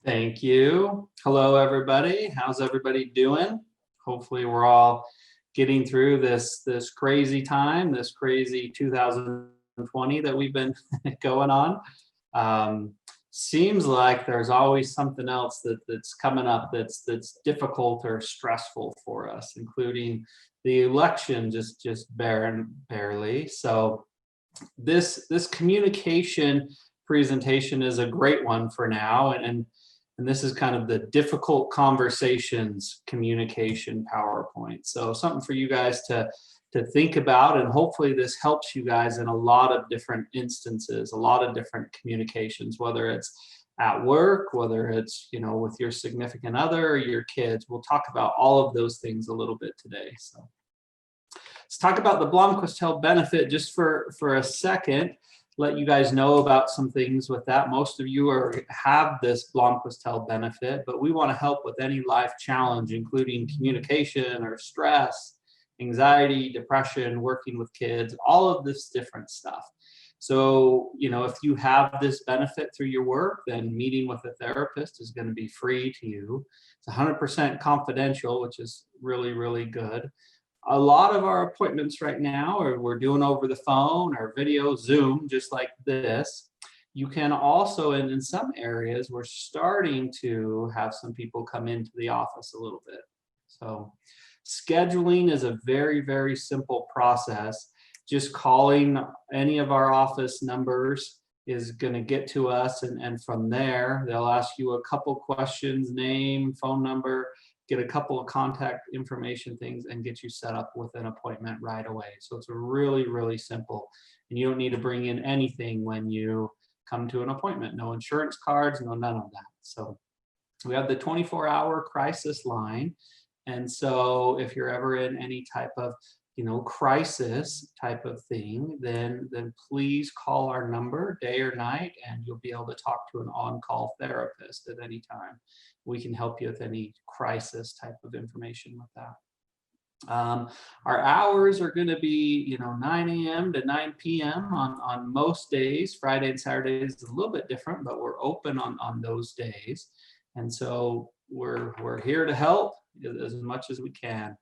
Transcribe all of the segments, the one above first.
Thank you. Hello, everybody. How's everybody doing? Hopefully, we're all getting through this crazy time, this crazy 2020 that we've been going on. Um, Seems like there's always something else that's coming up that's difficult or stressful for us, including the election just barely. So this communication presentation is a great one for now, and this is kind of the difficult conversations communication PowerPoint. So something for you guys to think about, and hopefully this helps you guys in a lot of different instances, a lot of different communications, whether it's at work, whether it's with your significant other or your kids. We'll talk about all of those things a little bit today. So let's talk about the Blomquist benefit just for a second. Let you guys know about some things with that. Most of you have this Blomquist benefit, but we want to help with any life challenge, including communication or stress, anxiety, depression, working with kids, all of this different stuff. So, if you have this benefit through your work, then meeting with a therapist is going to be free to you. It's 100% confidential, which is really, really good. A lot of our appointments right now we're doing over the phone or video, Zoom, just like this. You can also, in some areas, we're starting to have some people come into the office a little bit. So scheduling is a very, very simple process. Just calling any of our office numbers is going to get to us, and from there, they'll ask you a couple questions, name, phone number, get a couple of contact information things, and get you set up with an appointment right away. So it's really, really simple. And you don't need to bring in anything when you come to an appointment. No insurance cards, none of that. So we have the 24-hour crisis line. And so if you're ever in any type of crisis type of thing, then please call our number day or night, and you'll be able to talk to an on-call therapist at any time. We can help you with any crisis type of information with that. Our hours are going to be 9 a.m. to 9 p.m. on most days. Friday and Saturday is a little bit different, but we're open on those days. And so we're here to help as much as we can.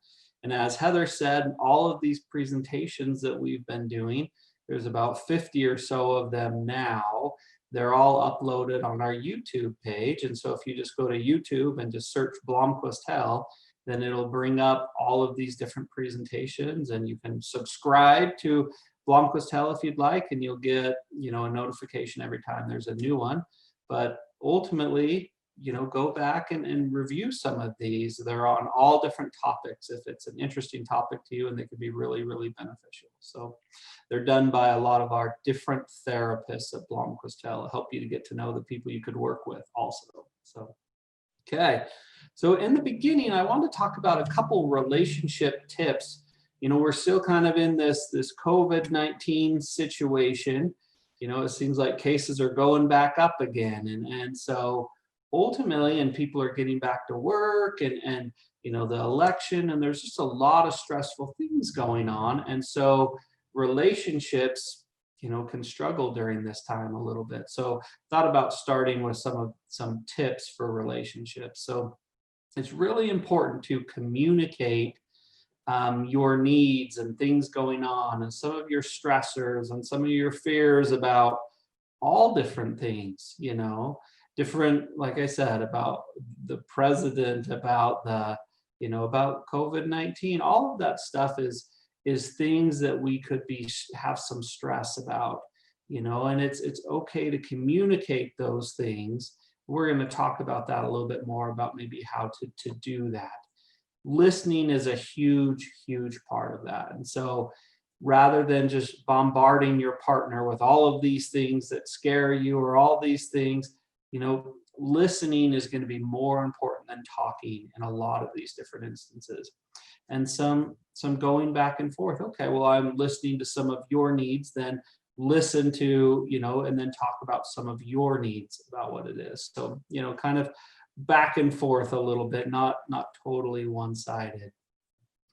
And as Heather said, all of these presentations that we've been doing, there's about 50 or so of them now. They're all uploaded on our YouTube page. And so if you just go to YouTube and just search Blomquist, then it'll bring up all of these different presentations, and you can subscribe to Blomquist if you'd like, and you'll get, a notification every time there's a new one. But ultimately, go back and review some of these. They're on all different topics if it's an interesting topic to you, and they can be really, really beneficial. So they're done by a lot of our different therapists at Blomquist. Help you to get to know the people you could work with also. So, okay. So in the beginning, I want to talk about a couple relationship tips. We're still kind of in this COVID-19 situation. It seems like cases are going back up again. And so ultimately, and people are getting back to work and the election, and there's just a lot of stressful things going on. And so relationships, can struggle during this time a little bit. So thought about starting with some tips for relationships. So it's really important to communicate your needs and things going on, and some of your stressors and some of your fears about all different things, different, like I said, about the president, about about COVID-19, all of that stuff is things that we could have some stress about, and it's okay to communicate those things. We're going to talk about that a little bit more, about maybe how to do that. Listening is a huge, huge part of that. And so rather than just bombarding your partner with all of these things that scare you or all these things, listening is going to be more important than talking in a lot of these different instances. And some going back and forth. Okay, well, I'm listening to some of your needs, then listen to, and then talk about some of your needs about what it is. So, kind of back and forth a little bit, not totally one-sided.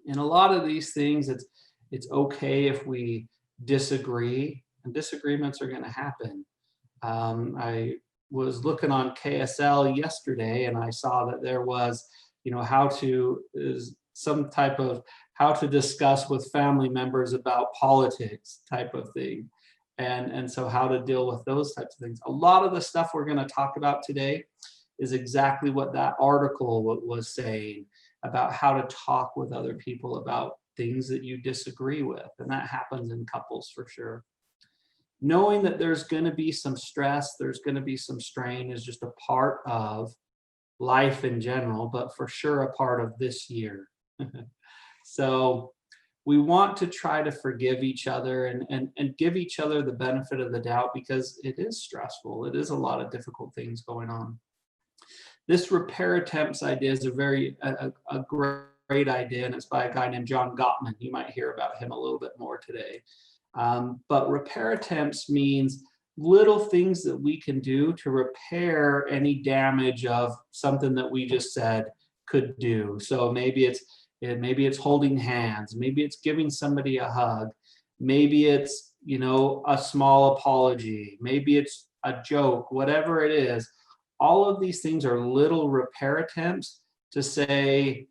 In a lot of these things, it's okay if we disagree, and disagreements are going to happen. I was looking on KSL yesterday, and I saw that there was, some type of how to discuss with family members about politics type of thing. And so how to deal with those types of things. A lot of the stuff we're going to talk about today is exactly what that article was saying about how to talk with other people about things that you disagree with. And that happens in couples for sure. Knowing that there's going to be some stress, there's going to be some strain is just a part of life in general, but for sure a part of this year. So we want to try to forgive each other and give each other the benefit of the doubt, because it is stressful. It is a lot of difficult things going on. This repair attempts idea is a great idea, and it's by a guy named John Gottman. You might hear about him a little bit more today. But repair attempts means little things that we can do to repair any damage of something that we just said could do. So maybe it's holding hands, maybe it's giving somebody a hug, maybe it's, a small apology, maybe it's a joke, whatever it is. All of these things are little repair attempts to say,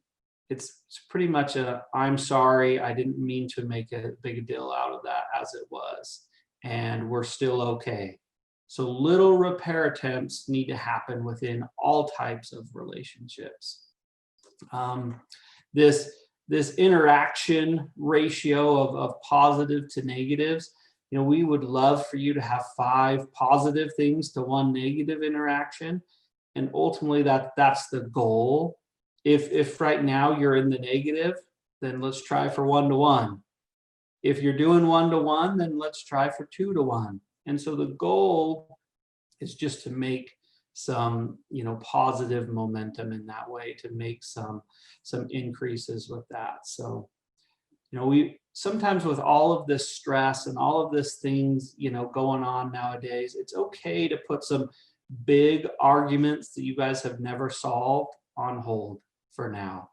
it's pretty much I'm sorry, I didn't mean to make a big deal out of that as it was, and we're still okay. So little repair attempts need to happen within all types of relationships. This interaction ratio of positive to negatives, we would love for you to have 5 positive things to 1 negative interaction. And ultimately that's the goal. If right now you're in the negative, then let's try for 1 to 1. If you're doing 1 to 1, then let's try for 2 to 1. And so the goal is just to make some, positive momentum in that way, to make some increases with that. So, we sometimes, with all of this stress and all of this things, going on nowadays, it's okay to put some big arguments that you guys have never solved on hold for now,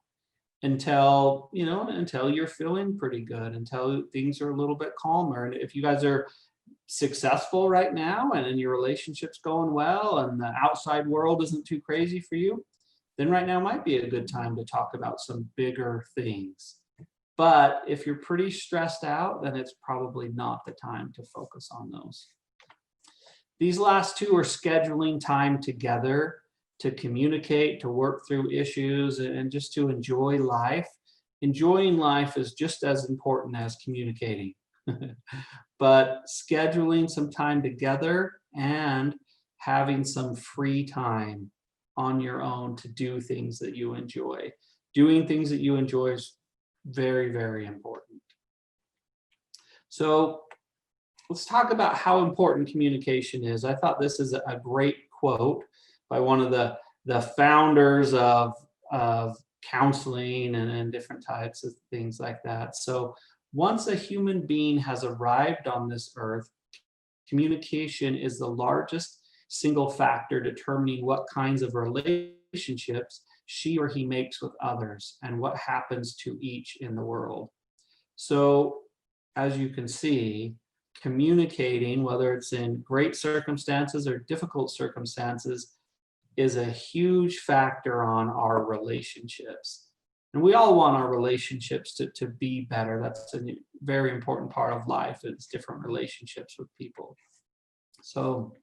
until you're feeling pretty good, until things are a little bit calmer. And if you guys are successful right now and your relationship's going well and the outside world isn't too crazy for you, then right now might be a good time to talk about some bigger things. But if you're pretty stressed out, then it's probably not the time to focus on those. These last 2 are scheduling time together to communicate, to work through issues, and just to enjoy life. Enjoying life is just as important as communicating. But scheduling some time together and having some free time on your own to do things that you enjoy. Doing things that you enjoy is very, very important. So let's talk about how important communication is. I thought this is a great quote by one of the founders of counseling and different types of things like that. So once a human being has arrived on this earth, communication is the largest single factor determining what kinds of relationships she or he makes with others and what happens to each in the world. So as you can see, communicating, whether it's in great circumstances or difficult circumstances, is a huge factor on our relationships. And we all want our relationships to be better. That's a very important part of life, is different relationships with people. So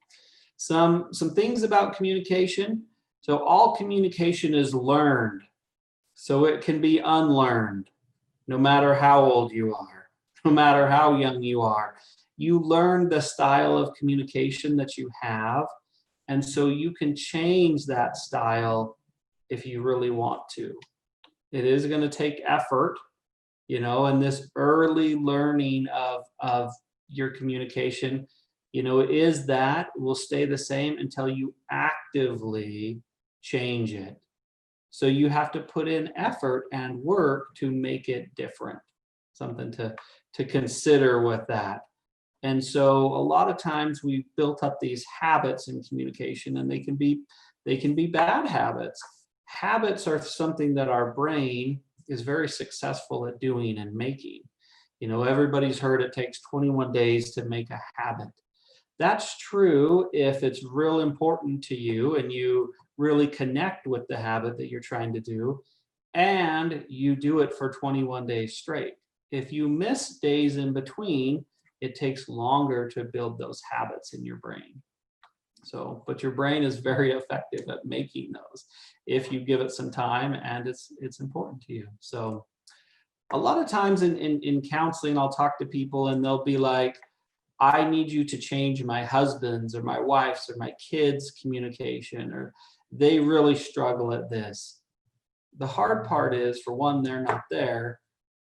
some things about communication. So all communication is learned. So it can be unlearned, no matter how old you are, no matter how young you are. You learn the style of communication that you have, and so you can change that style if you really want to. It is going to take effort, and this early learning of your communication, will stay the same until you actively change it. So you have to put in effort and work to make it different. Something to consider with that. And so a lot of times we've built up these habits in communication, and they can be bad habits. Habits are something that our brain is very successful at doing and making. Everybody's heard it takes 21 days to make a habit. That's true if it's real important to you and you really connect with the habit that you're trying to do, and you do it for 21 days straight. If you miss days in between, it takes longer to build those habits in your brain. So, but your brain is very effective at making those if you give it some time and it's important to you. So a lot of times in counseling, I'll talk to people and they'll be like, I need you to change my husband's or my wife's or my kids' communication, or they really struggle at this. The hard part is, for one, they're not there,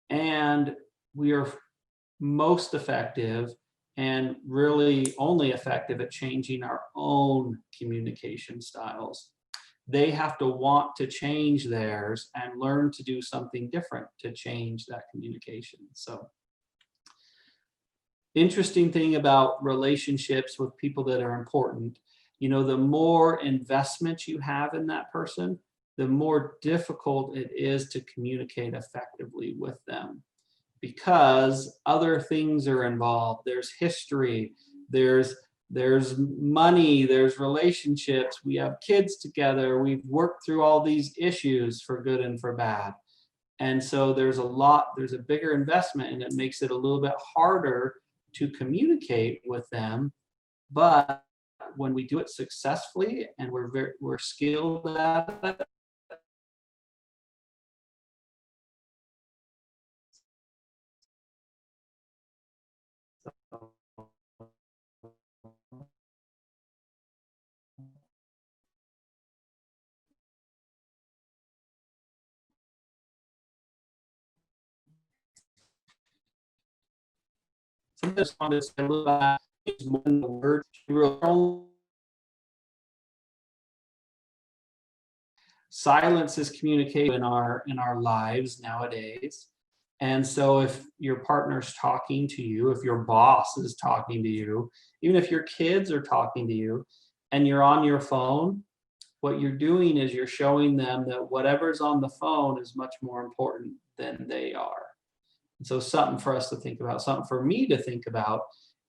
and we are most effective and really only effective at changing our own communication styles. They have to want to change theirs and learn to do something different to change that communication. So, interesting thing about relationships with people that are important, the more investment you have in that person, the more difficult it is to communicate effectively with them, because other things are involved. There's history, there's money, there's relationships, we have kids together, we've worked through all these issues for good and for bad. And so there's a bigger investment, and it makes it a little bit harder to communicate with them. But when we do it successfully and we're skilled at it, sometimes I want to say a little bit is more than the words. Silence is communication in our lives nowadays. And so if your partner's talking to you, if your boss is talking to you, even if your kids are talking to you and you're on your phone, what you're doing is you're showing them that whatever's on the phone is much more important than they are. And so something for us to think about, something for me to think about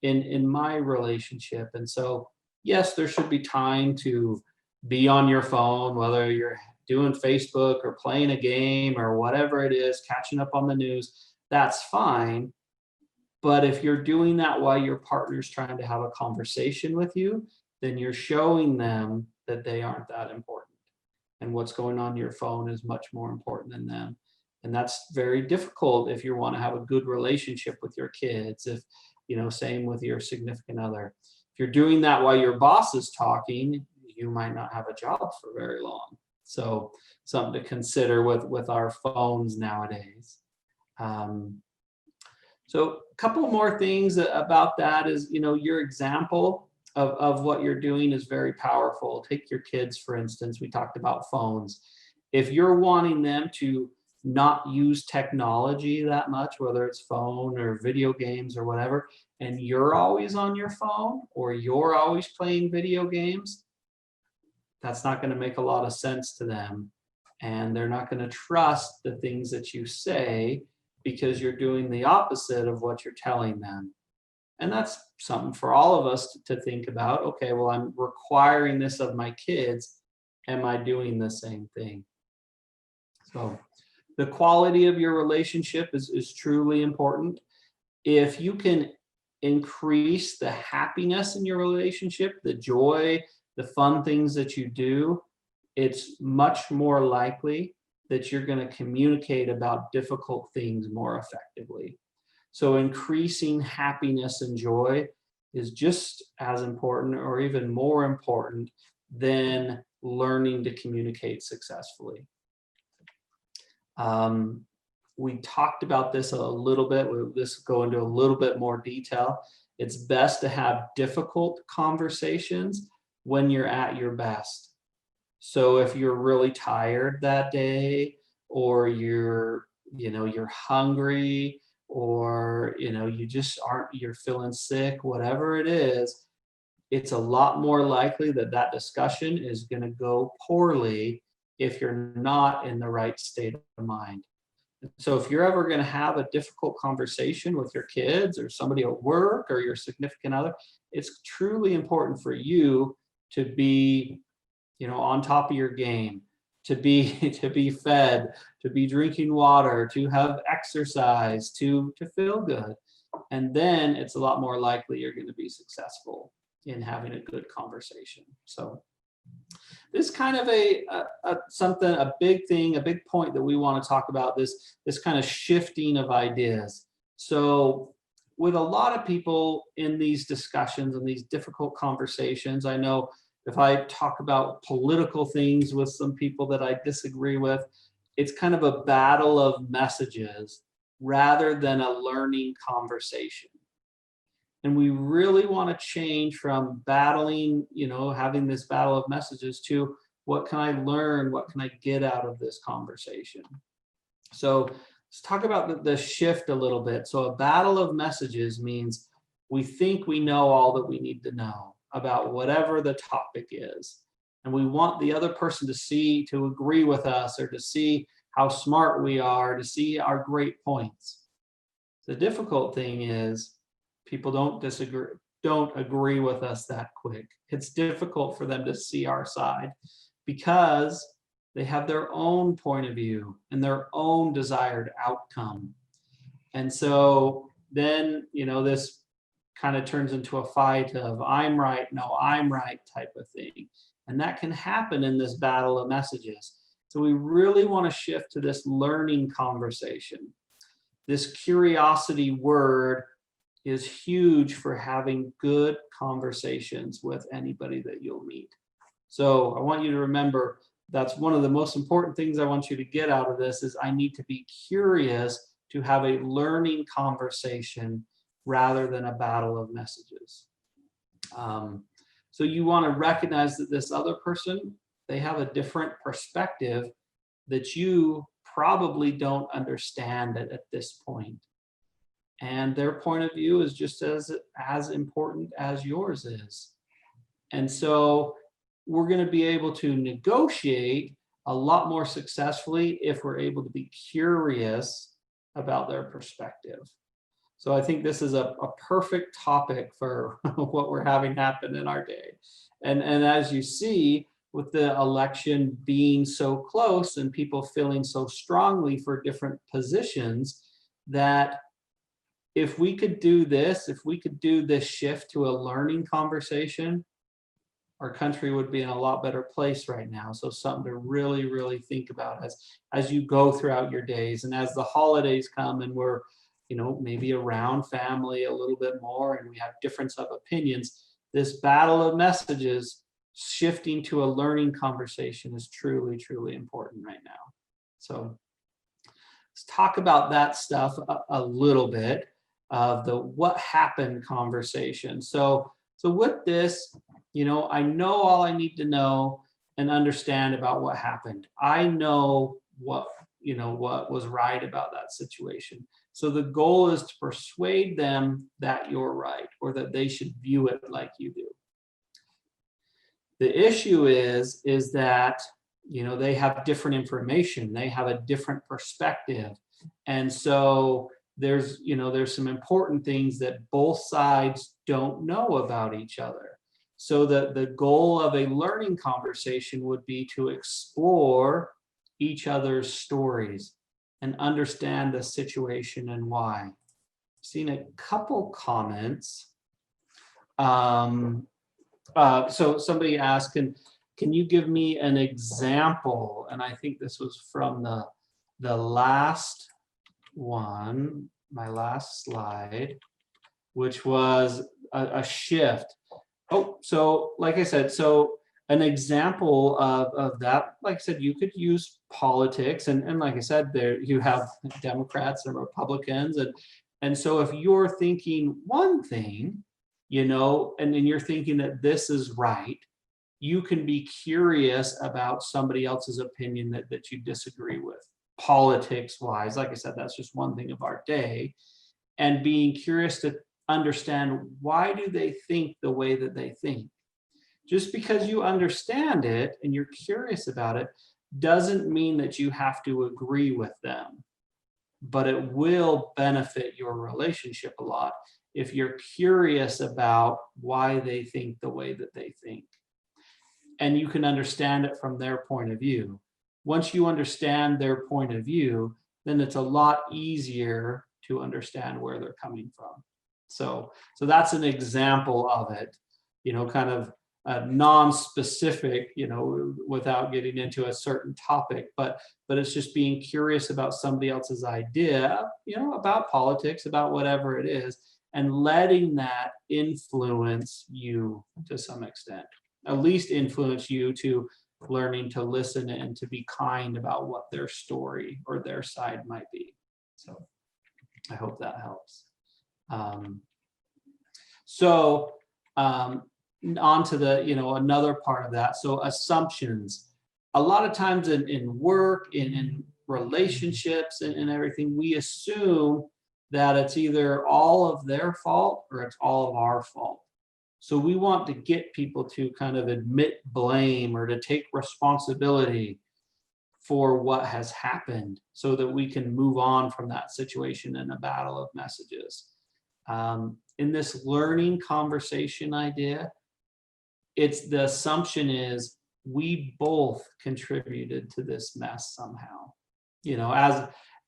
in my relationship. And so, yes, there should be time to be on your phone, whether you're doing Facebook or playing a game or whatever it is, catching up on the news, that's fine. But if you're doing that while your partner's trying to have a conversation with you, then you're showing them that they aren't that important. And what's going on your phone is much more important than them. And that's very difficult if you want to have a good relationship with your kids, if, same with your significant other. If you're doing that while your boss is talking, you might not have a job for very long. So something to consider with our phones nowadays. So a couple more things about that is, your example of what you're doing is very powerful. Take your kids, for instance. We talked about phones. If you're wanting them to not use technology that much, whether it's phone or video games or whatever, and you're always on your phone or you're always playing video games, that's not going to make a lot of sense to them. And they're not going to trust the things that you say because you're doing the opposite of what you're telling them. And that's something for all of us to think about. Okay, well, I'm requiring this of my kids. Am I doing the same thing? So the quality of your relationship is truly important. If you can increase the happiness in your relationship, the joy, the fun things that you do, it's much more likely that you're going to communicate about difficult things more effectively. So increasing happiness and joy is just as important or even more important than learning to communicate successfully. We talked about this a little bit. We'll just go into a little bit more detail. It's best to have difficult conversations when you're at your best. So if you're really tired that day, or you're hungry, or you just you're feeling sick, whatever it is, it's a lot more likely that discussion is going to go poorly if you're not in the right state of mind. So if you're ever going to have a difficult conversation with your kids or somebody at work or your significant other, it's truly important for you to be, on top of your game, to be to be fed, to be drinking water, to have exercise, to feel good. And then it's a lot more likely you're going to be successful in having a good conversation. So this is kind of a big thing, a big point that we want to talk about, this kind of shifting of ideas. So with a lot of people in these discussions and these difficult conversations, I know if I talk about political things with some people that I disagree with, it's kind of a battle of messages rather than a learning conversation. And we really want to change from battling, having this battle of messages to what can I learn? What can I get out of this conversation? So let's talk about the shift a little bit. So a battle of messages means we think we know all that we need to know about whatever the topic is. And we want the other person to agree with us, or to see how smart we are, to see our great points. The difficult thing is people don't agree with us that quick. It's difficult for them to see our side because they have their own point of view and their own desired outcome. And so then, this kind of turns into a fight of I'm right, no, I'm right type of thing. And that can happen in this battle of messages. So we really want to shift to this learning conversation. This curiosity word is huge for having good conversations with anybody that you'll meet. So I want you to remember that's one of the most important things I want you to get out of this is I need to be curious to have a learning conversation rather than a battle of messages. So you want to recognize that this other person, they have a different perspective that you probably don't understand at this point. And their point of view is just as important as yours is. And so we're going to be able to negotiate a lot more successfully if we're able to be curious about their perspective. So I think this is a perfect topic for what we're having happen in our day. And as you see, with the election being so close and people feeling so strongly for different positions, that if we could do this shift to a learning conversation, our country would be in a lot better place right now. So something to really, really think about as you go throughout your days, and as the holidays come and we're, maybe around family a little bit more and we have difference of opinions, this battle of messages shifting to a learning conversation is truly, truly important right now. So let's talk about that stuff a little bit of the what happened conversation. So with this, I know all I need to know and understand about what happened. I know what was right about that situation. So the goal is to persuade them that you're right, or that they should view it like you do. The issue is that, they have different information. They have a different perspective. And so there's some important things that both sides don't know about each other. So the goal of a learning conversation would be to explore each other's stories and understand the situation and why. I've seen a couple comments. So somebody asked, can you give me an example? And I think this was from the last one, my last slide, which was a shift. Oh, so like I said, so an example of that, like I said, you could use politics, and like I said, there you have Democrats and Republicans, and so if you're thinking one thing, and then you're thinking that this is right, you can be curious about somebody else's opinion that you disagree with, politics wise. Like I said, that's just one thing of our day, and being curious to understand why do they think the way that they think. Just because you understand it and you're curious about it doesn't mean that you have to agree with them. but it will benefit your relationship a lot if you're curious about why they think the way that they think. And you can understand it from their point of view. Once you understand their point of view, then it's a lot easier to understand where they're coming from. So that's an example of it, kind of non-specific, without getting into a certain topic, but it's just being curious about somebody else's idea, about politics, about whatever it is, and letting that influence you to some extent, at least influence you to learning to listen and to be kind about what their story or their side might be. So I hope that helps. On to the, another part of that. So assumptions. A lot of times in work, in relationships and everything, we assume that it's either all of their fault or it's all of our fault. So we want to get people to kind of admit blame or to take responsibility for what has happened so that we can move on from that situation in a battle of messages. In this learning conversation idea, the assumption is we both contributed to this mess somehow.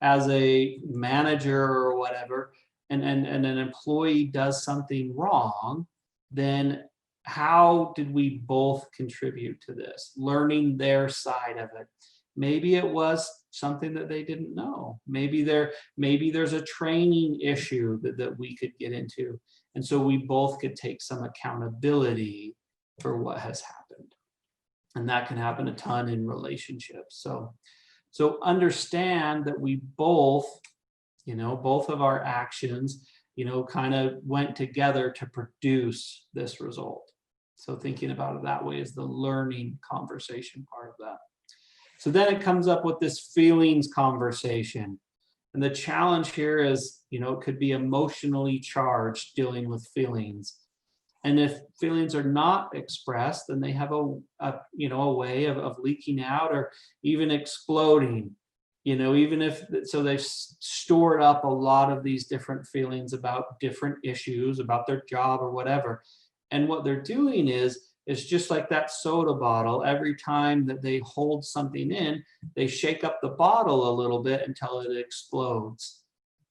As a manager or whatever, and an employee does something wrong, then how did we both contribute to this? Learning their side of it. Maybe it was something that they didn't know. Maybe there's a training issue that we could get into. And so we both could take some accountability for what has happened. And that can happen a ton in relationships. So understand that we both of our actions, kind of went together to produce this result. So thinking about it that way is the learning conversation part of that. So then it comes up with this feelings conversation. And the challenge here is, it could be emotionally charged dealing with feelings. And if feelings are not expressed, then they have a way of leaking out or even exploding. Even if, so they've stored up a lot of these different feelings about different issues, about their job or whatever. And what they're doing is just like that soda bottle. Every time that they hold something in, they shake up the bottle a little bit until it explodes.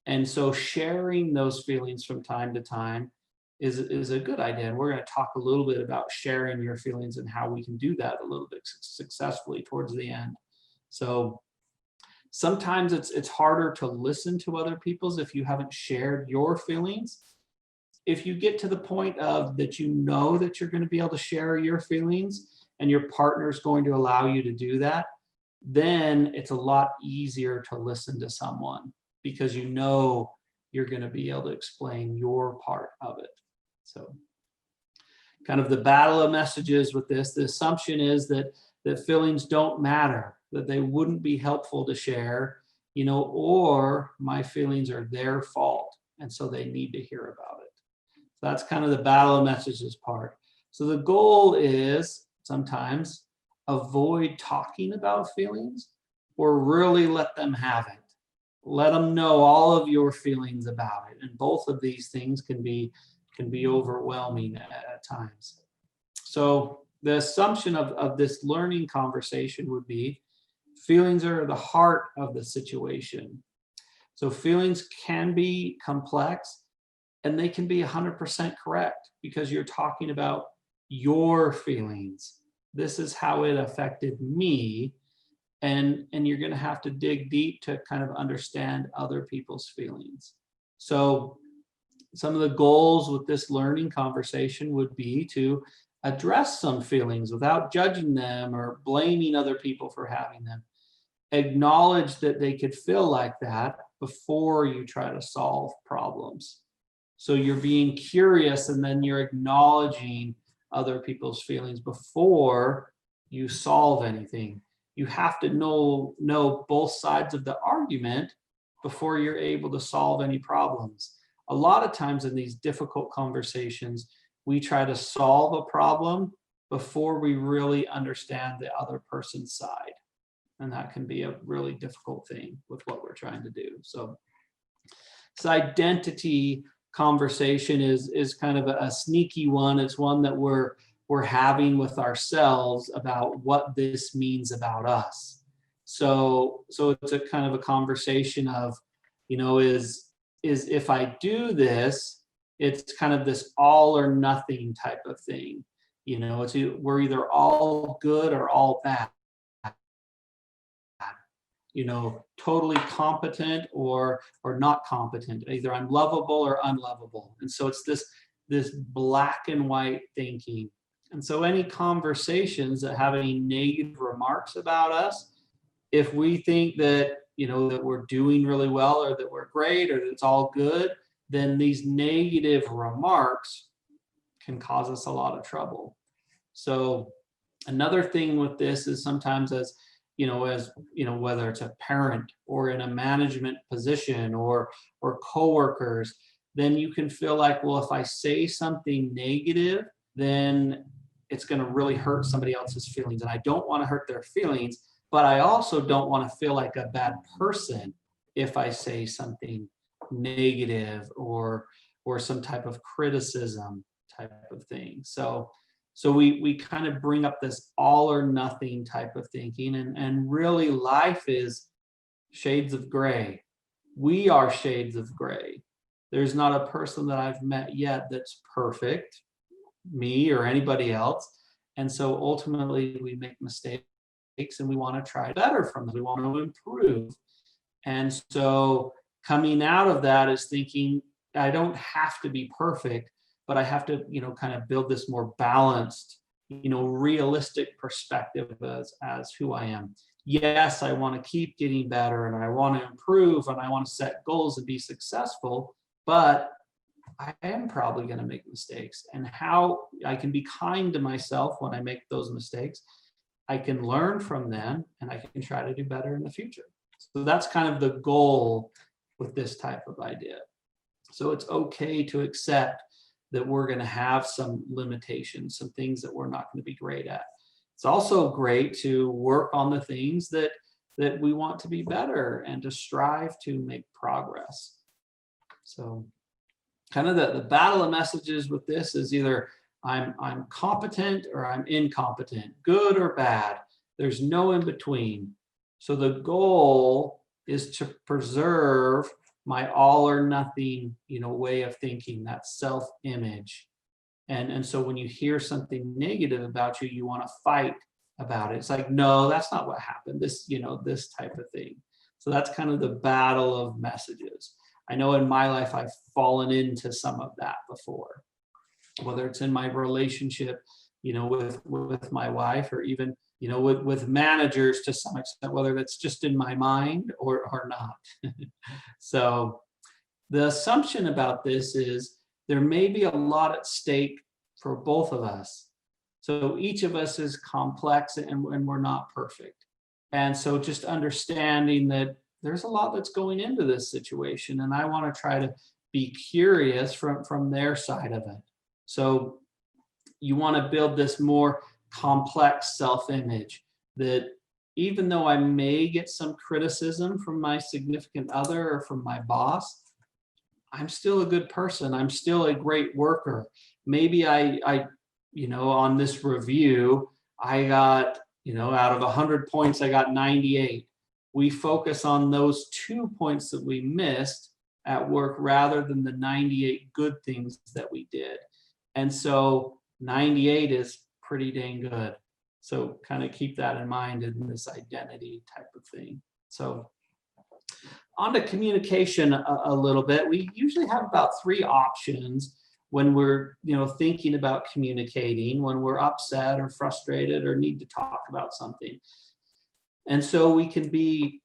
And so sharing those feelings from time to time is a good idea. And we're going to talk a little bit about sharing your feelings and how we can do that a little bit successfully towards the end. So sometimes it's harder to listen to other people's if you haven't shared your feelings. If you get to the point of that that you're going to be able to share your feelings and your partner's going to allow you to do that, then it's a lot easier to listen to someone because you're going to be able to explain your part of it. So kind of the battle of messages with this, the assumption is that feelings don't matter, that they wouldn't be helpful to share, or my feelings are their fault, and so they need to hear about it. So that's kind of the battle of messages part. So the goal is sometimes avoid talking about feelings or really let them have it. Let them know all of your feelings about it. And both of these things can be overwhelming at times. So the assumption of this learning conversation would be feelings are the heart of the situation. So feelings can be complex and they can be 100% correct because you're talking about your feelings. This is how it affected me. And you're going to have to dig deep to kind of understand other people's feelings. So some of the goals with this learning conversation would be to address some feelings without judging them or blaming other people for having them. Acknowledge that they could feel like that before you try to solve problems. So you're being curious and then you're acknowledging other people's feelings before you solve anything. You have to know both sides of the argument before you're able to solve any problems. A lot of times in these difficult conversations, we try to solve a problem before we really understand the other person's side. And that can be a really difficult thing with what we're trying to do. So this identity conversation is kind of a sneaky one. It's one that we're having with ourselves about what this means about us. So it's a kind of a conversation of, is if I do this, it's kind of this all or nothing type of thing. We're either all good or all bad. Totally competent or not competent. Either I'm lovable or unlovable. And so it's this black and white thinking. And so any conversations that have any negative remarks about us, if we think that, that we're doing really well or that we're great or that it's all good, then these negative remarks can cause us a lot of trouble. So another thing with this is sometimes whether it's a parent or in a management position or coworkers, then you can feel like, well, if I say something negative, then it's going to really hurt somebody else's feelings. And I don't want to hurt their feelings, but I also don't want to feel like a bad person if I say something negative or some type of criticism type of thing. So we kind of bring up this all or nothing type of thinking, and really life is shades of gray. We are shades of gray. There's not a person that I've met yet that's perfect, me or anybody else. And so ultimately we make mistakes and we want to try better from them. We want to improve. And so coming out of that is thinking, I don't have to be perfect, but I have to, kind of build this more balanced, realistic perspective as who I am. Yes, I want to keep getting better and I want to improve and I want to set goals and be successful, but I am probably going to make mistakes. And how I can be kind to myself when I make those mistakes, I can learn from them and I can try to do better in the future. So that's kind of the goal with this type of idea. So it's okay to accept that we're going to have some limitations, some things that we're not going to be great at. It's also great to work on the things that we want to be better and to strive to make progress. So kind of the battle of messages with this is either I'm competent or I'm incompetent, good or bad. There's no in between. So the goal is to preserve my all or nothing, way of thinking, that self-image. And so when you hear something negative about you, you want to fight about it. It's like, no, that's not what happened. This type of thing. So that's kind of the battle of messages. I know in my life, I've fallen into some of that before, whether it's in my relationship, with my wife, or even, with managers to some extent, whether that's just in my mind or not. So the assumption about this is there may be a lot at stake for both of us. So each of us is complex and we're not perfect. And so just understanding that there's a lot that's going into this situation, and I want to try to be curious from their side of it. So you want to build this more complex self-image that even though I may get some criticism from my significant other or from my boss, I'm still a good person. I'm still a great worker. Maybe I on this review, I got, out of 100 points, I got 98. We focus on those 2 points that we missed at work rather than the 98 good things that we did. And so 98 is pretty dang good. So kind of keep that in mind in this identity type of thing. So on to communication a little bit. We usually have about 3 options when we're, thinking about communicating, when we're upset or frustrated or need to talk about something. And so we can be,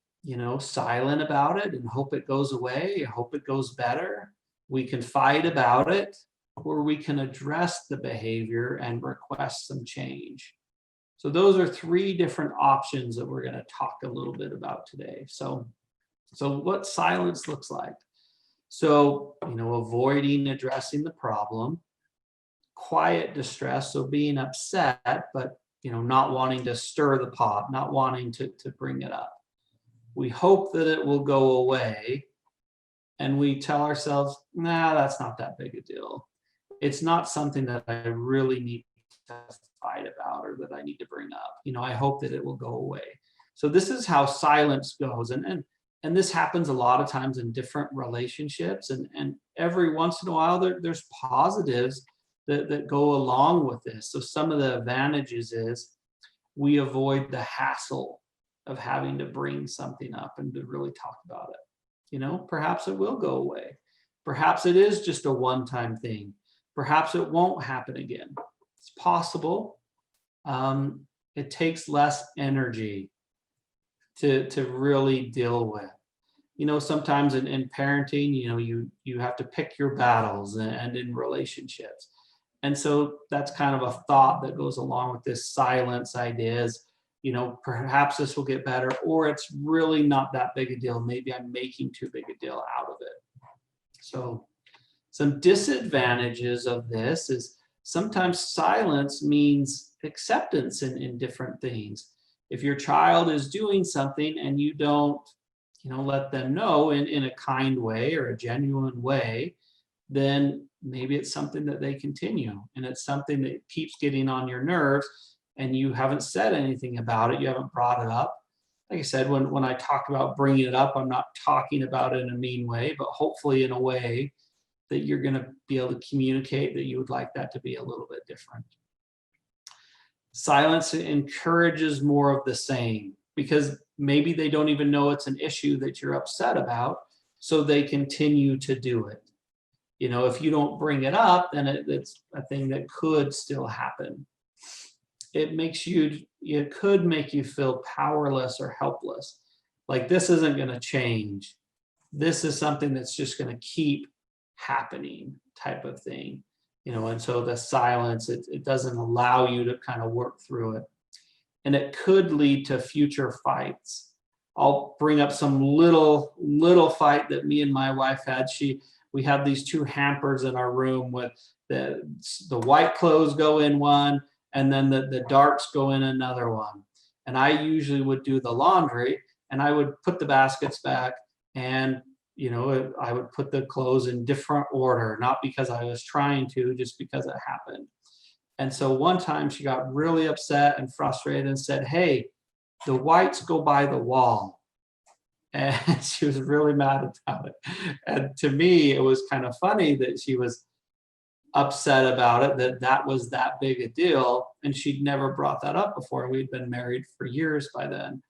silent about it and hope it goes away, hope it goes better. We can fight about it, or we can address the behavior and request some change. So those are 3 different options that we're going to talk a little bit about today. So what silence looks like. So, avoiding addressing the problem, quiet distress, so being upset, but not wanting to stir the pot, not wanting to bring it up. We hope that it will go away, and we tell ourselves, nah, that's not that big a deal. It's not something that I really need to fight about or that I need to bring up. I hope that it will go away. So this is how silence goes. And this happens a lot of times in different relationships. And every once in a while, there's positives that go along with this. So some of the advantages is we avoid the hassle of having to bring something up and to really talk about it. Perhaps it will go away. Perhaps it is just a one-time thing. Perhaps it won't happen again. It's possible. It takes less energy to really deal with. Sometimes in parenting, you have to pick your battles, and in relationships. And so that's kind of a thought that goes along with this silence idea is, perhaps this will get better, or it's really not that big a deal. Maybe I'm making too big a deal out of it. So some disadvantages of this is sometimes silence means acceptance in different things. If your child is doing something and you don't, let them know in a kind way or a genuine way, then maybe it's something that they continue, and it's something that keeps getting on your nerves, and you haven't said anything about it. You haven't brought it up. Like I said, when I talk about bringing it up, I'm not talking about it in a mean way, but hopefully in a way that you're going to be able to communicate that you would like that to be a little bit different. Silence encourages more of the same, because maybe they don't even know it's an issue that you're upset about, so they continue to do it. If you don't bring it up, then it's a thing that could still happen. It could make you feel powerless or helpless. Like, this isn't going to change. This is something that's just going to keep happening, type of thing. And so the silence, it doesn't allow you to kind of work through it. And it could lead to future fights. I'll bring up some little fight that me and my wife had. We have these two hampers in our room with the white clothes go in one, and then the darks go in another one. And I usually would do the laundry, and I would put the baskets back, and I would put the clothes in different order, not because I was trying to, just because it happened. And so one time she got really upset and frustrated and said, "Hey, the whites go by the wall." And she was really mad about it. And to me, it was kind of funny that she was upset about it, that was that big a deal. And she'd never brought that up before. We'd been married for years by then.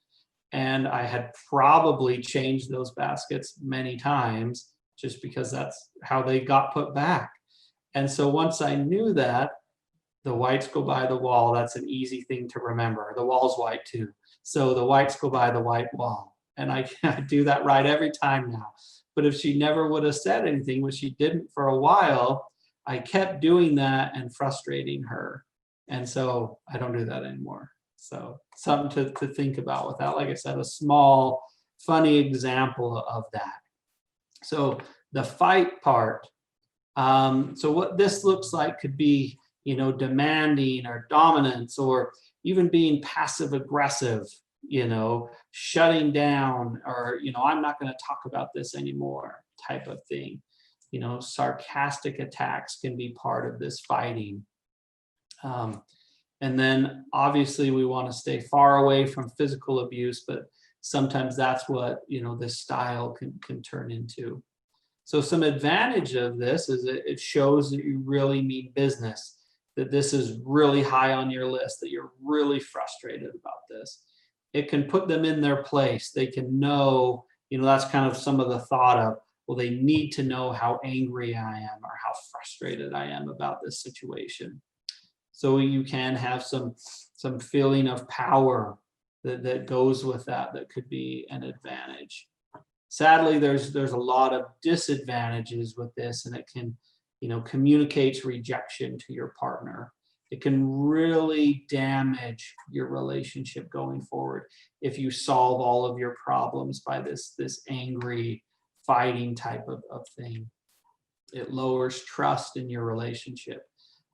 And I had probably changed those baskets many times just because that's how they got put back. And so once I knew that, the whites go by the wall, that's an easy thing to remember. The wall's white too. So the whites go by the white wall. And I do that right every time now. But if she never would have said anything, which she didn't for a while, I kept doing that and frustrating her. And so I don't do that anymore. So something to think about with that. Like I said, a small, funny example of that. So the fight part. So what this looks like could be, demanding or dominance, or even being passive aggressive, shutting down, or, I'm not going to talk about this anymore, type of thing. Sarcastic attacks can be part of this fighting. And then obviously we want to stay far away from physical abuse, but sometimes that's what, this style can turn into. So some advantage of this is it shows that you really mean business, that this is really high on your list, that you're really frustrated about this. It can put them in their place. They can know, that's kind of some of the thought of, well, they need to know how angry I am or how frustrated I am about this situation. So you can have some feeling of power that goes with that could be an advantage. Sadly, there's a lot of disadvantages with this, and it can, communicates rejection to your partner. It can really damage your relationship going forward if you solve all of your problems by this angry, fighting type of thing. It lowers trust in your relationship.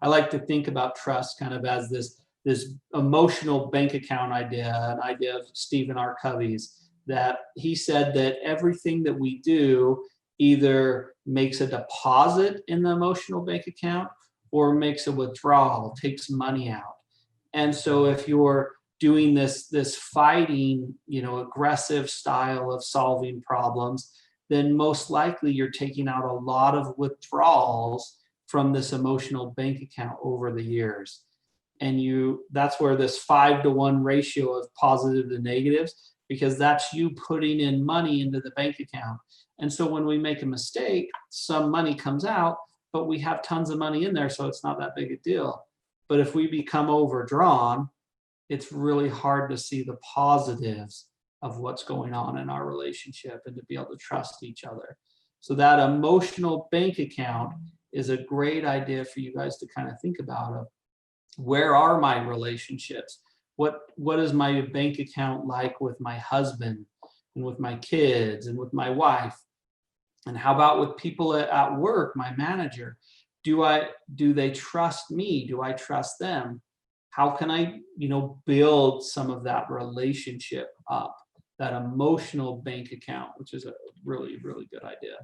I like to think about trust kind of as this this emotional bank account idea, an idea of Stephen R. Covey's, that he said that everything that we do either makes a deposit in the emotional bank account or makes a withdrawal, takes money out. And so if you're doing this fighting, aggressive style of solving problems, then most likely you're taking out a lot of withdrawals from this emotional bank account over the years. And that's where this 5-to-1 ratio of positive to negatives, because that's you putting in money into the bank account. And so when we make a mistake, some money comes out, but we have tons of money in there, so it's not that big a deal. But if we become overdrawn, it's really hard to see the positives of what's going on in our relationship and to be able to trust each other. So that emotional bank account is a great idea for you guys to kind of think about of where are my relationships? What is my bank account like with my husband and with my kids and with my wife? And how about with people at work, my manager? Do they trust me? Do I trust them? How can I, build some of that relationship up, that emotional bank account, which is a really, really good idea.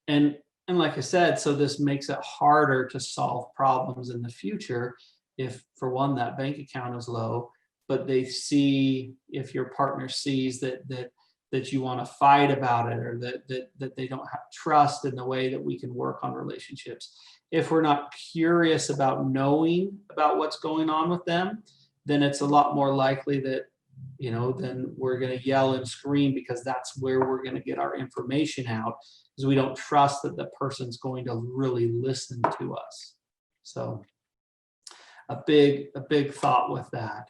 And like I said, so this makes it harder to solve problems in the future if, for one, that bank account is low, but if your partner sees that you want to fight about it, or that they don't have trust in the way that we can work on relationships. If we're not curious about knowing about what's going on with them, then it's a lot more likely that, then we're going to yell and scream, because that's where we're going to get our information out, because we don't trust that the person's going to really listen to us. So a big thought with that.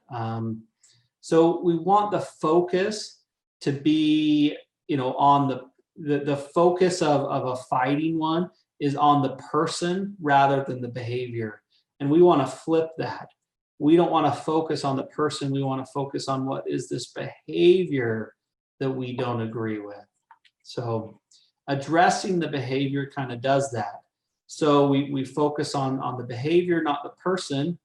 So we want the focus to be, on the focus of a fighting one is on the person rather than the behavior. And we want to flip that. We don't want to focus on the person. We want to focus on what is this behavior that we don't agree with. So addressing the behavior kind of does that. So we focus on the behavior, not the person.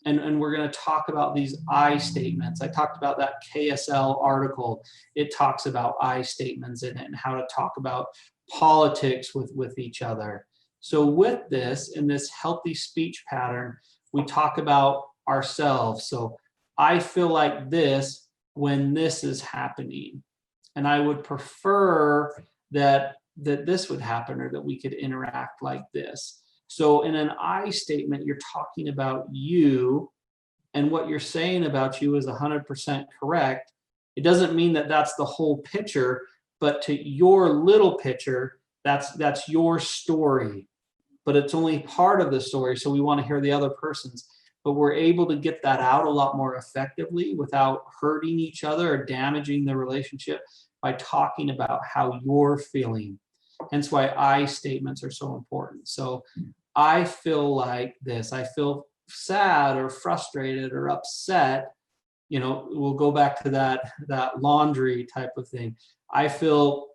And we're going to talk about these I statements. I talked about that KSL article. It talks about I statements in it and how to talk about politics with each other. So with this, in this healthy speech pattern, we talk about ourselves. So I feel like this when this is happening. And I would prefer that this would happen, or that we could interact like this. So in an I statement, you're talking about you, and what you're saying about you is 100% correct. It doesn't mean that that's the whole picture, but to your little picture, that's your story. But it's only part of the story, so we want to hear the other person's. But we're able to get that out a lot more effectively without hurting each other or damaging the relationship by talking about how you're feeling. Hence why I statements are so important. So I feel like this. I feel sad or frustrated or upset. We'll go back to that laundry type of thing. I feel,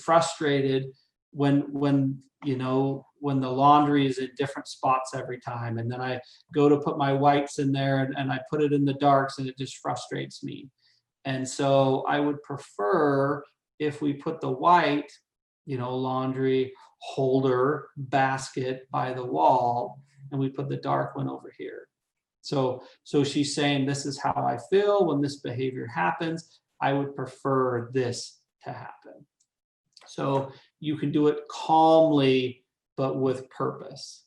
frustrated when the laundry is in different spots every time. And then I go to put my whites in there and I put it in the darks, and it just frustrates me. And so I would prefer if we put the white, laundry holder basket by the wall, and we put the dark one over here. So she's saying, this is how I feel when this behavior happens. I would prefer this to happen. So you can do it calmly, but with purpose.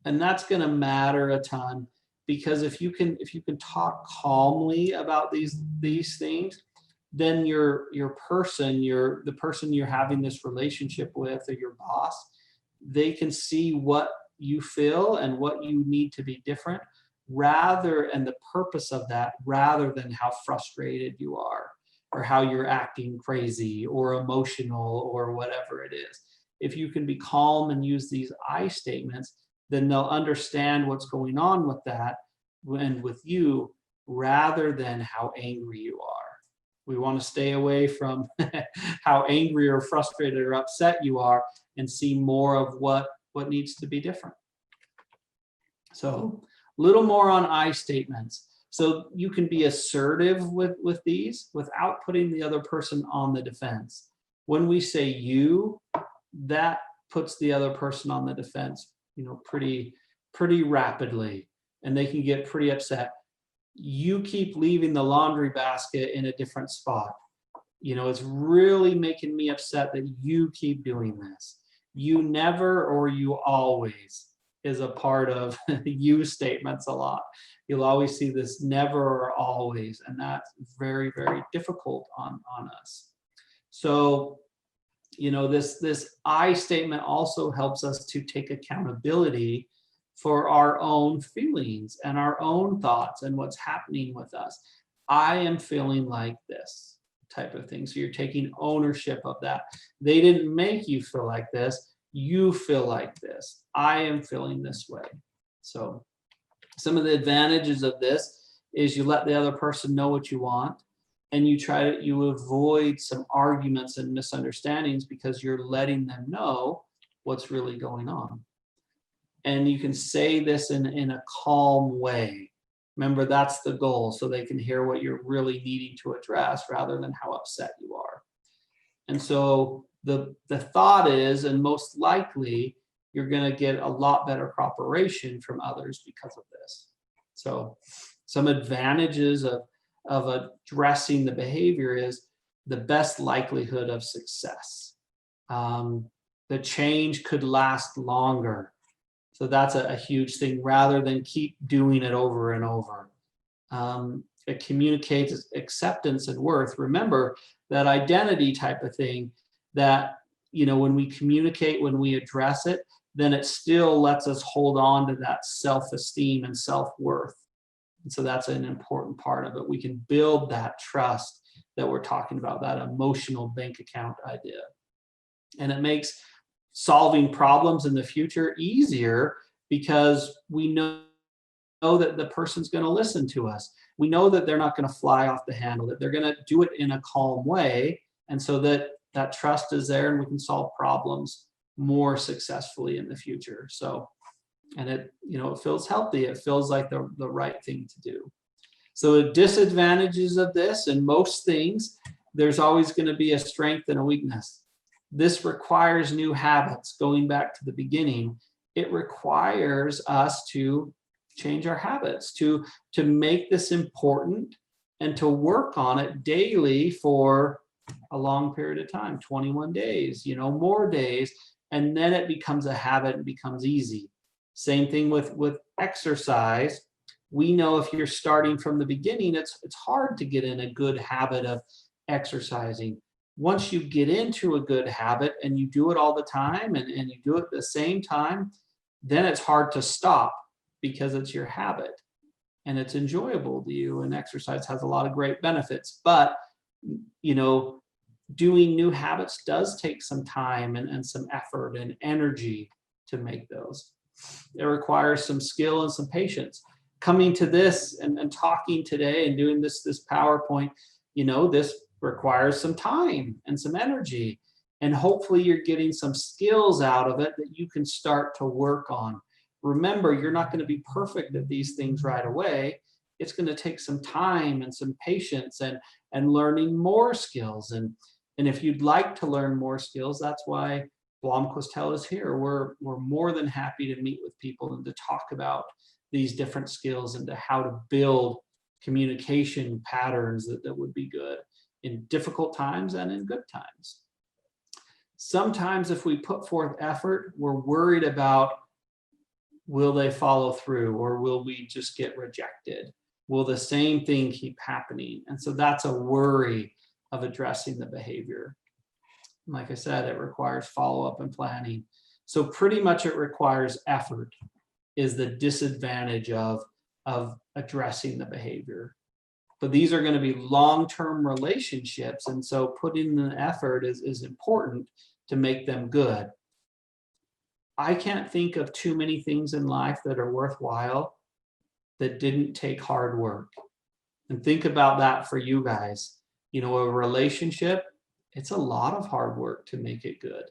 And that's going to matter a ton, because if you can talk calmly about these things, then the person you're having this relationship with, or your boss, they can see what you feel and what you need to be different, and the purpose of that, rather than how frustrated you are, or how you're acting crazy or emotional or whatever it is. If you can be calm and use these I statements, then they'll understand what's going on with that and with you, rather than how angry you are. We want to stay away from how angry or frustrated or upset you are, and see more of what needs to be different. So Little more on I statements. So you can be assertive with these without putting the other person on the defense. When we say you, that puts the other person on the defense, pretty rapidly, and they can get pretty upset. You keep leaving the laundry basket in a different spot. It's really making me upset that you keep doing this. You never or you always is a part of you statements a lot. You'll always see this never or always, and that's very, very difficult on us. So, this I statement also helps us to take accountability for our own feelings and our own thoughts and what's happening with us. I am feeling like this type of thing. So you're taking ownership of that. They didn't make you feel like this. You feel like this. I am feeling this way. So some of the advantages of this is you let the other person know what you want, and you avoid some arguments and misunderstandings because you're letting them know what's really going on. And you can say this in a calm way. Remember, that's the goal, so they can hear what you're really needing to address rather than how upset you are. And so the thought is, and most likely, you're going to get a lot better cooperation from others because of this. So some advantages of addressing the behavior is the best likelihood of success. The change could last longer. So that's a huge thing, rather than keep doing it over and over. It communicates acceptance and worth. Remember that identity type of thing that, when we communicate, when we address it, then it still lets us hold on to that self-esteem and self-worth. And so that's an important part of it. We can build that trust that we're talking about, that emotional bank account idea. And it makes solving problems in the future easier because we know that the person's going to listen to us. We know that they're not going to fly off the handle, that they're going to do it in a calm way. And so that trust is there, and we can solve problems more successfully in the future. So, and it feels healthy. It feels like the right thing to do. So the disadvantages of this, and most things, there's always going to be a strength and a weakness. This requires new habits. Going back to the beginning, it requires us to change our habits, to make this important and to work on it daily for a long period of time, 21 days, more days, and then it becomes a habit and becomes easy. Same thing with exercise. We know if you're starting from the beginning, it's hard to get in a good habit of exercising. Once you get into a good habit and you do it all the time and you do it at the same time, then it's hard to stop because it's your habit and it's enjoyable to you, and exercise has a lot of great benefits. But, doing new habits does take some time and some effort and energy to make those. It requires some skill and some patience. Coming to this and talking today and doing this PowerPoint, this requires some time and some energy. And hopefully you're getting some skills out of it that you can start to work on. Remember, you're not going to be perfect at these things right away. It's going to take some time and some patience and learning more skills. And if you'd like to learn more skills, that's why Blomquist is here. We're more than happy to meet with people and to talk about these different skills and to how to build communication patterns that would be good in difficult times and in good times. Sometimes if we put forth effort, we're worried about, will they follow through, or will we just get rejected? Will the same thing keep happening? And so that's a worry of addressing the behavior. Like I said, it requires follow-up and planning. So pretty much it requires effort is the disadvantage of addressing the behavior. But these are going to be long-term relationships, and so putting in the effort is important to make them good. I can't think of too many things in life that are worthwhile that didn't take hard work. And think about that for you guys. A relationship, it's a lot of hard work to make it good.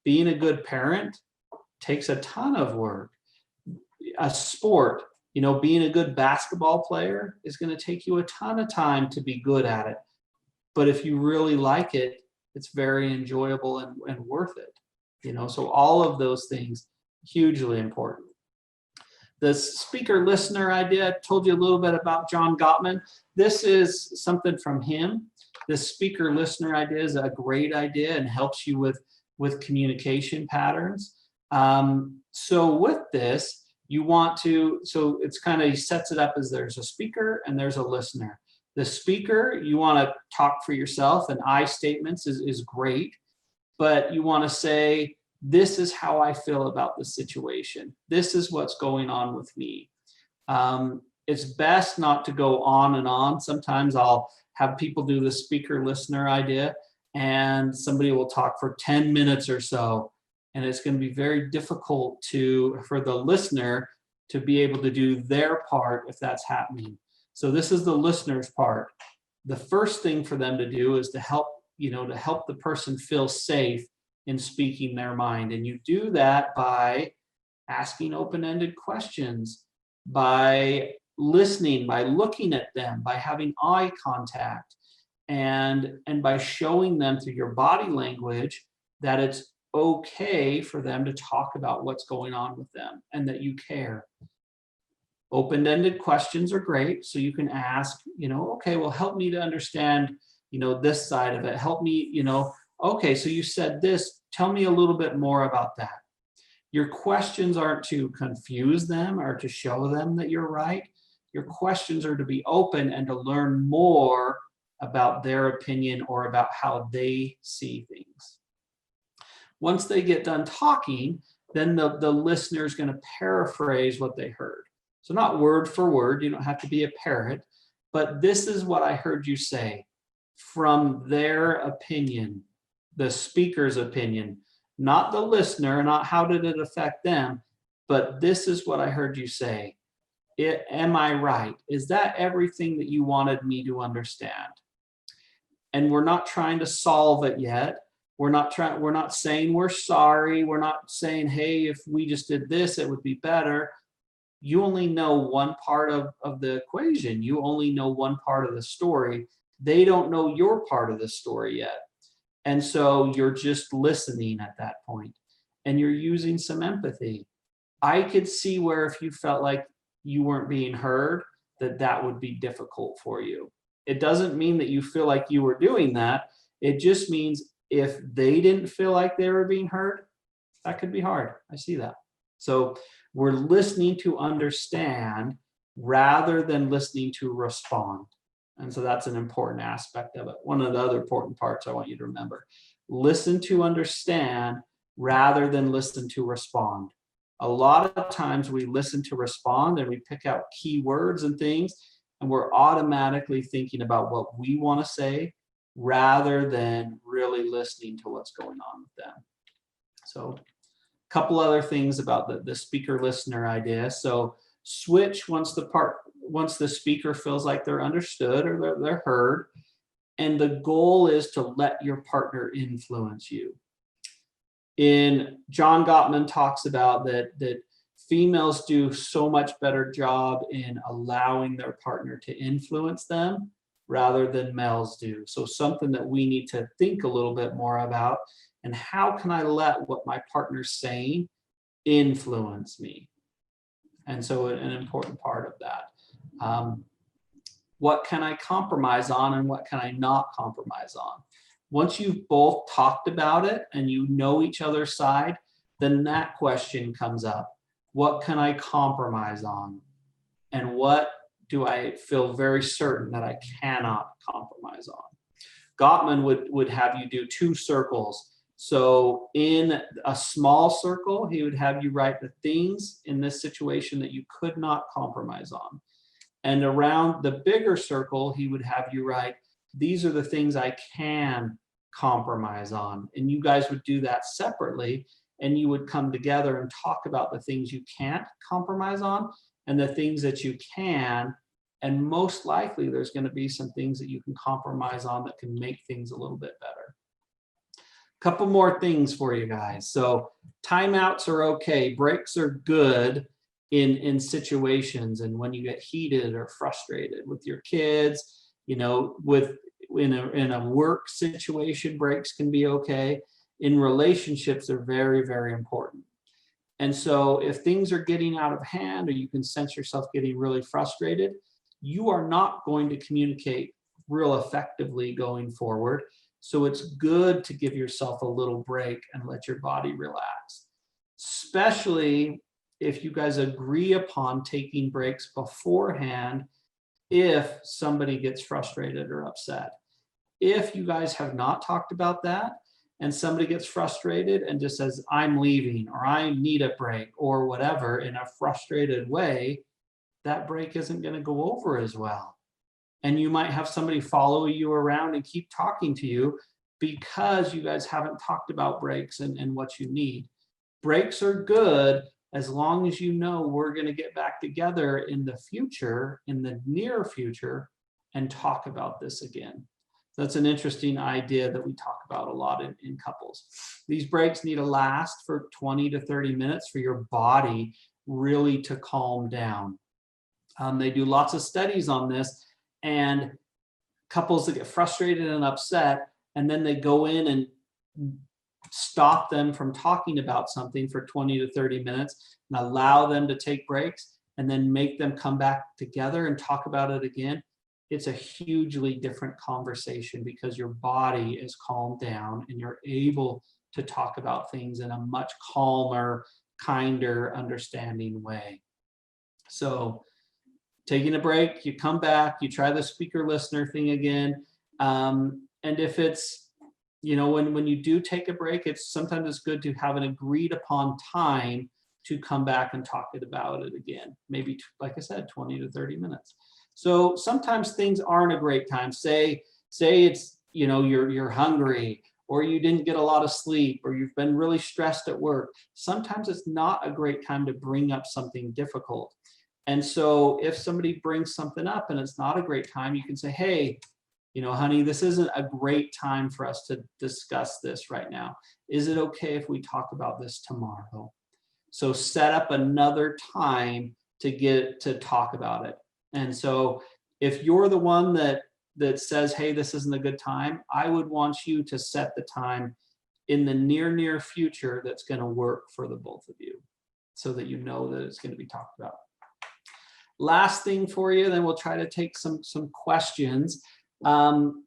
Being a good parent takes a ton of work. A sport, You know, being a good basketball player is going to take you a ton of time to be good at it. But if you really like it, it's very enjoyable and worth it. You know, so all of those things, hugely important. The speaker listener idea, I told you a little bit about John Gottman. This is something from him. The speaker listener idea is a great idea and helps you with communication patterns. So with this, you want to, so it's kind of, he sets it up as there's a speaker and there's a listener. The speaker, you want to talk for yourself, and I statements is great, but you want to say, this is how I feel about the situation. This is what's going on with me. It's best not to go on and on. Sometimes I'll have people do the speaker listener idea, and somebody will talk for 10 minutes or so. And it's going to be very difficult for the listener to be able to do their part if that's happening. So this is the listener's part. The first thing for them to do is to help the person feel safe in speaking their mind. And you do that by asking open-ended questions, by listening, by looking at them, by having eye contact, and by showing them through your body language that it's okay for them to talk about what's going on with them and that you care. Open-ended questions are great. So you can ask, okay, well, help me to understand, this side of it. Help me, okay, so you said this, tell me a little bit more about that. Your questions aren't to confuse them or to show them that you're right. Your questions are to be open and to learn more about their opinion or about how they see things. Once they get done talking, then the listener is going to paraphrase what they heard. So not word for word, you don't have to be a parrot, but this is what I heard you say from their opinion, the speaker's opinion, not the listener, not how did it affect them, but this is what I heard you say. Am I right? Is that everything that you wanted me to understand? And we're not trying to solve it yet. We're not saying we're sorry. We're not saying, hey, if we just did this, it would be better. You only know one part of the equation. You only know one part of the story. They don't know your part of the story yet. And so you're just listening at that point, and you're using some empathy. I could see where if you felt like you weren't being heard, that would be difficult for you. It doesn't mean that you feel like you were doing that. It just means if they didn't feel like they were being heard, that could be hard. I see that. So we're listening to understand rather than listening to respond. And so that's an important aspect of it. One of the other important parts I want you to remember. Listen to understand rather than listen to respond. A lot of times we listen to respond and we pick out key words and things, and we're automatically thinking about what we want to say rather than really listening to what's going on with them. So a couple other things about the speaker listener idea. So switch once the speaker feels like they're understood or they're heard. And the goal is to let your partner influence you. John Gottman talks about that females do so much better job in allowing their partner to influence them rather than males do. So something that we need to think a little bit more about, and how can I let what my partner's saying influence me? And so an important part of that. What can I compromise on and what can I not compromise on? Once you've both talked about it and you know each other's side, then that question comes up. What can I compromise on? And what do I feel very certain that I cannot compromise on? Gottman would have you do 2 circles. So in a small circle, he would have you write the things in this situation that you could not compromise on. And around the bigger circle, he would have you write, these are the things I can compromise on. And you guys would do that separately, and you would come together and talk about the things you can't compromise on and the things that you can. And most likely there's going to be some things that you can compromise on that can make things a little bit better. Couple more things for you guys. So timeouts are okay. Breaks are good in situations, and when you get heated or frustrated with your kids, in a work situation, breaks can be okay. In relationships, they're very, very important. And so if things are getting out of hand, or you can sense yourself getting really frustrated, you are not going to communicate real effectively going forward. So it's good to give yourself a little break and let your body relax, especially if you guys agree upon taking breaks beforehand if somebody gets frustrated or upset. If you guys have not talked about that and somebody gets frustrated and just says, I'm leaving, or I need a break, or whatever, in a frustrated way, that break isn't going to go over as well. And you might have somebody follow you around and keep talking to you because you guys haven't talked about breaks and what you need. Breaks are good as long as you know we're going to get back together in the future, in the near future, and talk about this again. That's an interesting idea that we talk about a lot in couples. These breaks need to last for 20 to 30 minutes for your body really to calm down. They do lots of studies on this, and couples that get frustrated and upset, and then they go in and stop them from talking about something for 20 to 30 minutes and allow them to take breaks, and then make them come back together and talk about it again. It's a hugely different conversation because your body is calmed down and you're able to talk about things in a much calmer, kinder, understanding way. So taking a break, you come back, you try the speaker listener thing again. And if it's, when you do take a break, sometimes it's good to have an agreed upon time to come back and talk about it again. Maybe, like I said, 20 to 30 minutes. So sometimes things aren't a great time. Say it's, you're hungry, or you didn't get a lot of sleep, or you've been really stressed at work. Sometimes it's not a great time to bring up something difficult. And so if somebody brings something up and it's not a great time, you can say, hey, honey, this isn't a great time for us to discuss this right now. Is it okay if we talk about this tomorrow? So set up another time to talk about it. And so if you're the one that says, hey, this isn't a good time, I would want you to set the time in the near future that's going to work for the both of you, so that you know that it's going to be talked about. Last thing for you, then we'll try to take some questions. John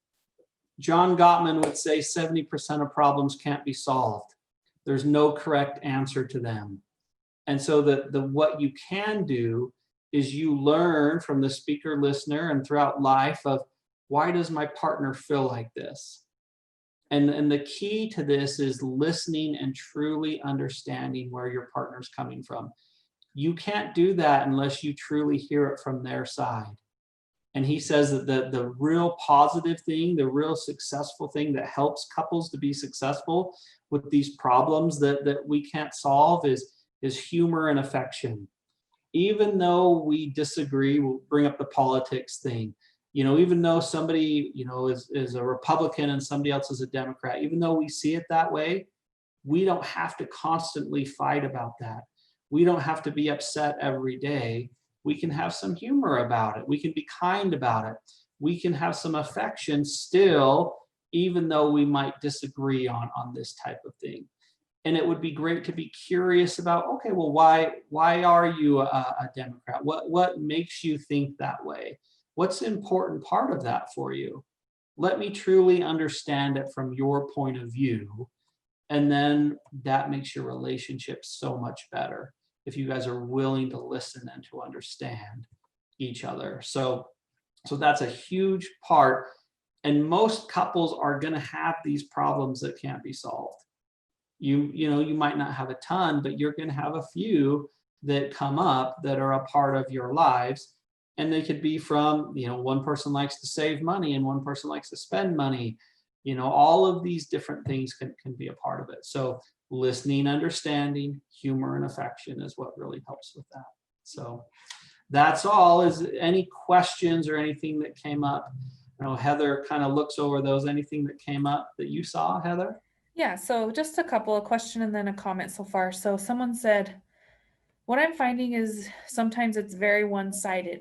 Gottman would say 70% of problems can't be solved. There's no correct answer to them. And so what you can do is you learn from the speaker listener and throughout life of, why does my partner feel like this? And the key to this is listening and truly understanding where your partner's coming from. You can't do that unless you truly hear it from their side. And he says that the real positive thing, the real successful thing that helps couples to be successful with these problems that we can't solve is humor and affection. Even though we disagree, we'll bring up the politics thing. Even though somebody, is a Republican and somebody else is a Democrat, even though we see it that way, we don't have to constantly fight about that. We don't have to be upset every day. We can have some humor about it. We can be kind about it. We can have some affection still, even though we might disagree on this type of thing. And it would be great to be curious about, okay, well, why are you a Democrat? What makes you think that way? What's the important part of that for you? Let me truly understand it from your point of view. And then that makes your relationship so much better if you guys are willing to listen and to understand each other. So that's a huge part. And most couples are going to have these problems that can't be solved. You might not have a ton, but you're going to have a few that come up that are a part of your lives. And they could be from, one person likes to save money and one person likes to spend money. All of these different things can be a part of it. So listening, understanding, humor, and affection is what really helps with that. So that's all. Is any questions or anything that came up? I know Heather kind of looks over those. Anything that came up that you saw, Heather? Yeah, so just a couple of questions and then a comment so far. So someone said, what I'm finding is sometimes it's very one-sided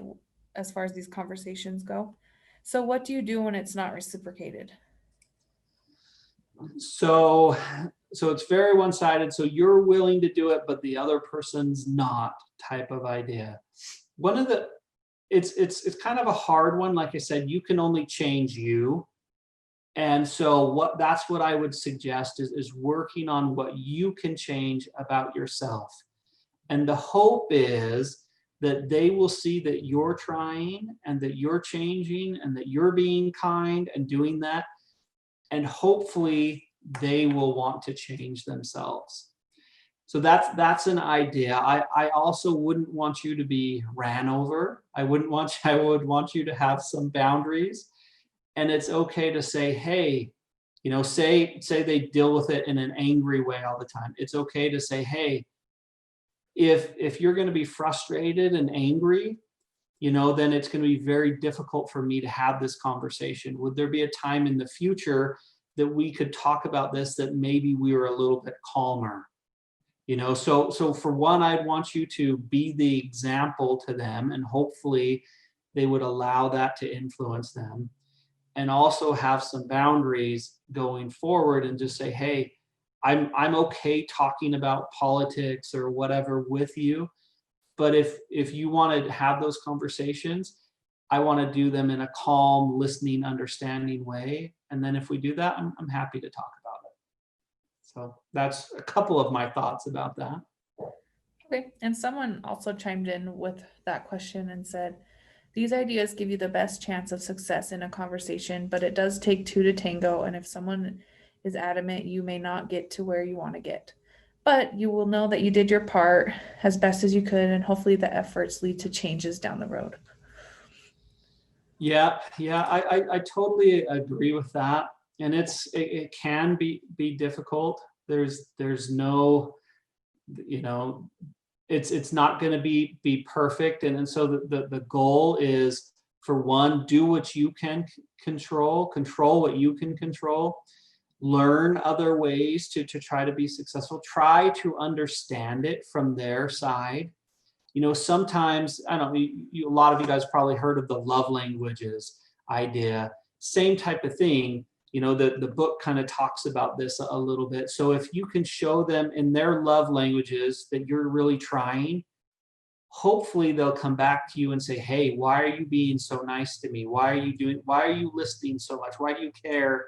as far as these conversations go. So what do you do when it's not reciprocated? So it's very one-sided. So you're willing to do it, but the other person's not, type of idea. One of the it's kind of a hard one. Like I said, you can only change you. And so that's what I would suggest is working on what you can change about yourself. And the hope is that they will see that you're trying and that you're changing and that you're being kind and doing that. And hopefully they will want to change themselves. So that's an idea. I also wouldn't want you to be ran over. I would want you to have some boundaries. And it's okay to say, hey, say they deal with it in an angry way all the time. It's okay to say, hey, if you're going to be frustrated and angry, then it's going to be very difficult for me to have this conversation. Would there be a time in the future that we could talk about this, that maybe we were a little bit calmer? So for one, I'd want you to be the example to them, and hopefully they would allow that to influence them, and also have some boundaries going forward and just say, hey, I'm okay talking about politics or whatever with you, but if you want to have those conversations, I want to do them in a calm, listening, understanding way. And then if we do that, I'm happy to talk about it. So that's a couple of my thoughts about that. Okay. And someone also chimed in with that question and said, these ideas give you the best chance of success in a conversation, but it does take two to tango. And if someone is adamant, you may not get to where you want to get. But you will know that you did your part as best as you could, and hopefully the efforts lead to changes down the road. Yeah, I totally agree with that. And it can be difficult. There's no, it's not going to be perfect. And so the goal is, for one, do what you can control what you can control, learn other ways to try to be successful, try to understand it from their side. Sometimes, I don't know, a lot of you guys probably heard of the love languages idea. Same type of thing. The book kind of talks about this a little bit. So if you can show them in their love languages that you're really trying, hopefully they'll come back to you and say, hey, why are you being so nice to me? Why are you listening so much? Why do you care?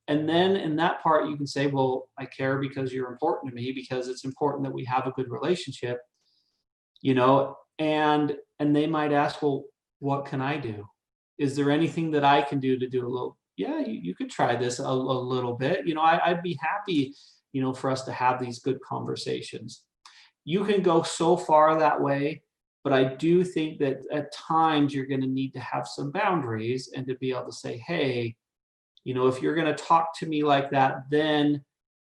And then in that part, you can say, well, I care because you're important to me, because it's important that we have a good relationship. And they might ask, well, what can I do? Is there anything that I can do to do a little? Yeah, you could try this a little bit. I'd be happy, for us to have these good conversations. You can go so far that way, but I do think that at times you're going to need to have some boundaries and to be able to say, hey, if you're going to talk to me like that, then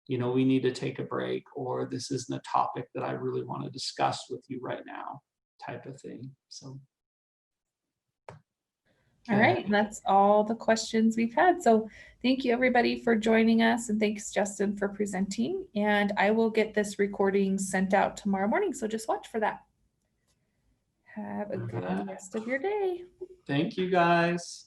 we need to take a break, or this isn't a topic that I really want to discuss with you right now, type of thing. So, All right. And that's all the questions we've had. So thank you, everybody, for joining us. And thanks, Justin, for presenting. And I will get this recording sent out tomorrow morning. So just watch for that. Have a good rest of your day. Thank you, guys.